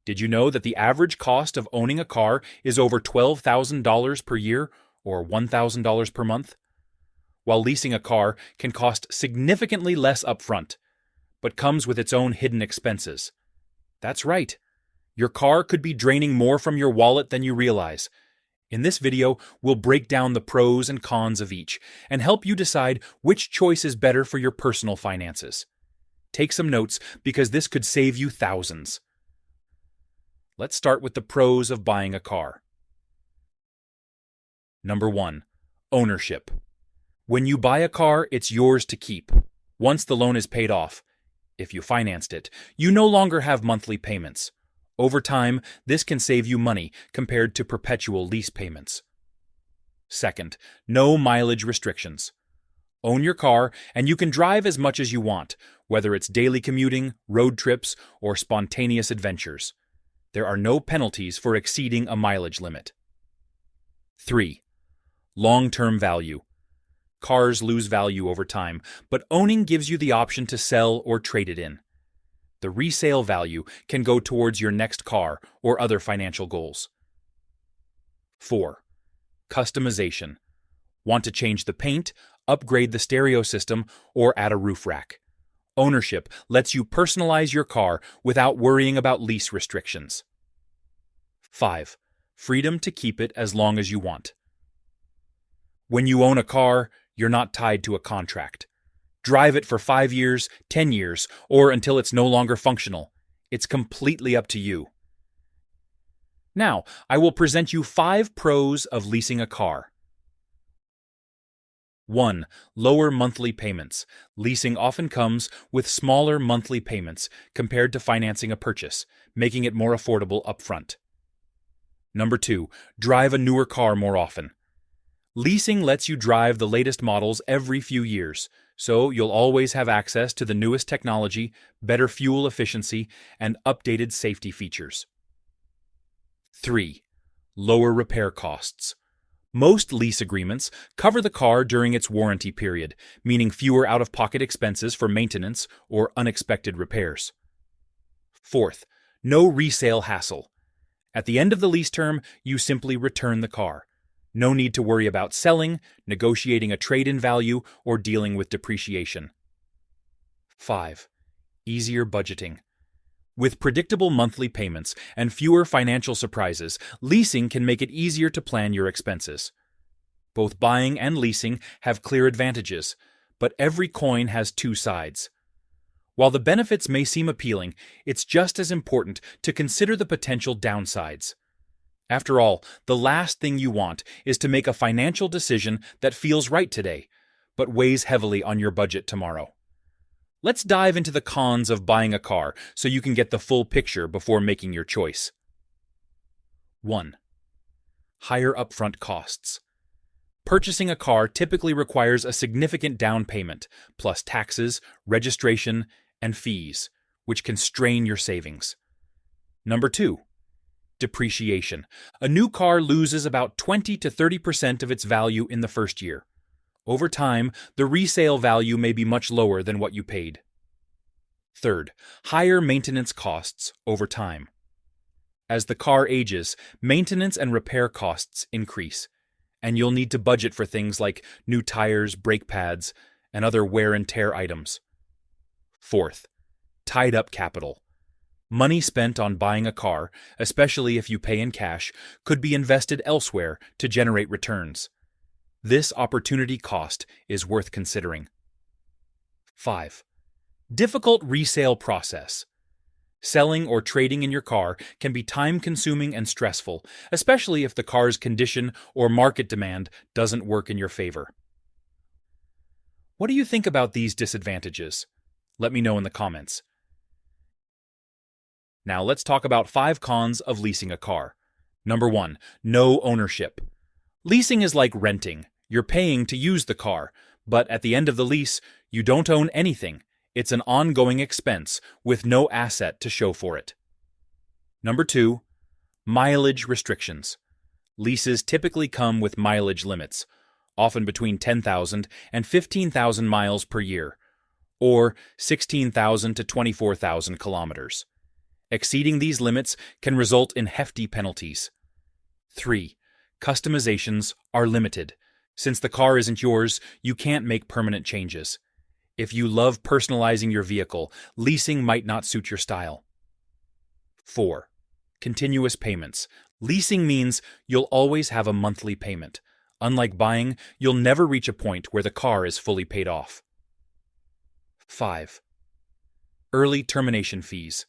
Did you know that the average cost of owning a car is over $12,000 per year or $1,000 per month? While leasing a car can cost significantly less upfront, but comes with its own hidden expenses. That's right. Your car could be draining more from your wallet than you realize. In this video, we'll break down the pros and cons of each and help you decide which choice is better for your personal finances. Take some notes because this could save you thousands. Let's start with the pros of buying a car. Number 1. Ownership. When you buy a car, it's yours to keep. Once the loan is paid off, if you financed it, you no longer have monthly payments. Over time, this can save you money compared to perpetual lease payments. Second, no mileage restrictions. Own your car, and you can drive as much as you want, whether it's daily commuting, road trips, or spontaneous adventures. There are no penalties for exceeding a mileage limit. 3. Long-term value. Cars lose value over time, but owning gives you the option to sell or trade it in. The resale value can go towards your next car or other financial goals. 4. Customization. Want to change the paint, upgrade the stereo system, or add a roof rack? Ownership lets you personalize your car without worrying about lease restrictions. 5. Freedom to keep it as long as you want. When you own a car, you're not tied to a contract. Drive it for 5 years, 10 years, or until it's no longer functional. It's completely up to you. Now, I will present you 5 pros of leasing a car. 1. Lower monthly payments. Leasing often comes with smaller monthly payments compared to financing a purchase, making it more affordable upfront. Number 2. Drive a newer car more often. Leasing lets you drive the latest models every few years, so you'll always have access to the newest technology, better fuel efficiency, and updated safety features. 3. Lower repair costs. Most lease agreements cover the car during its warranty period, meaning fewer out-of-pocket expenses for maintenance or unexpected repairs. 4th, no resale hassle. At the end of the lease term, you simply return the car. No need to worry about selling, negotiating a trade-in value, or dealing with depreciation. 5. Easier budgeting. With predictable monthly payments and fewer financial surprises, leasing can make it easier to plan your expenses. Both buying and leasing have clear advantages, but every coin has two sides. While the benefits may seem appealing, it's just as important to consider the potential downsides. After all, the last thing you want is to make a financial decision that feels right today, but weighs heavily on your budget tomorrow. Let's dive into the cons of buying a car so you can get the full picture before making your choice. 1. Higher upfront costs. Purchasing a car typically requires a significant down payment, plus taxes, registration, and fees, which can strain your savings. Number 2. Depreciation. A new car loses about 20 to 30% of its value in the first year. Over time, the resale value may be much lower than what you paid. 3rd, higher maintenance costs over time. As the car ages, maintenance and repair costs increase, and you'll need to budget for things like new tires, brake pads, and other wear and tear items. 4th, tied up capital. Money spent on buying a car, especially if you pay in cash, could be invested elsewhere to generate returns. This opportunity cost is worth considering. 5. Difficult resale process. Selling or trading in your car can be time-consuming and stressful, especially if the car's condition or market demand doesn't work in your favor. What do you think about these disadvantages? Let me know in the comments. Now let's talk about 5 cons of leasing a car. Number 1, no ownership. Leasing is like renting. You're paying to use the car, but at the end of the lease, you don't own anything. It's an ongoing expense with no asset to show for it. Number 2, mileage restrictions. Leases typically come with mileage limits, often between 10,000 and 15,000 miles per year, or 16,000 to 24,000 kilometers. Exceeding these limits can result in hefty penalties. 3. Customizations are limited. Since the car isn't yours, you can't make permanent changes. If you love personalizing your vehicle, leasing might not suit your style. 4. Continuous payments. Leasing means you'll always have a monthly payment. Unlike buying, you'll never reach a point where the car is fully paid off. 5. Early termination fees.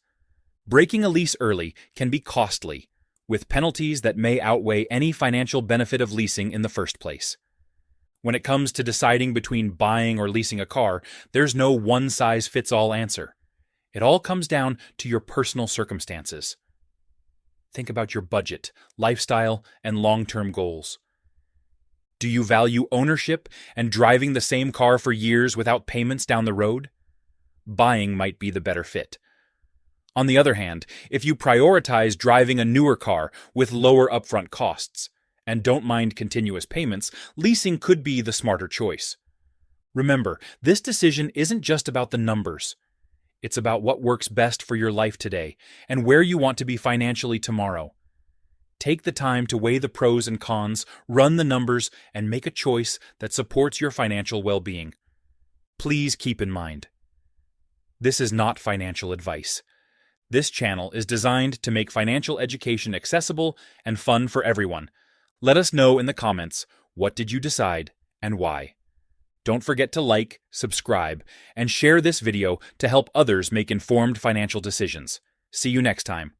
Breaking a lease early can be costly, with penalties that may outweigh any financial benefit of leasing in the first place. When it comes to deciding between buying or leasing a car, there's no one-size-fits-all answer. It all comes down to your personal circumstances. Think about your budget, lifestyle, and long-term goals. Do you value ownership and driving the same car for years without payments down the road? Buying might be the better fit. On the other hand, if you prioritize driving a newer car with lower upfront costs and don't mind continuous payments, leasing could be the smarter choice. Remember, this decision isn't just about the numbers. It's about what works best for your life today and where you want to be financially tomorrow. Take the time to weigh the pros and cons, run the numbers, and make a choice that supports your financial well-being. Please keep in mind, this is not financial advice. This channel is designed to make financial education accessible and fun for everyone. Let us know in the comments, what did you decide and why? Don't forget to like, subscribe, and share this video to help others make informed financial decisions. See you next time.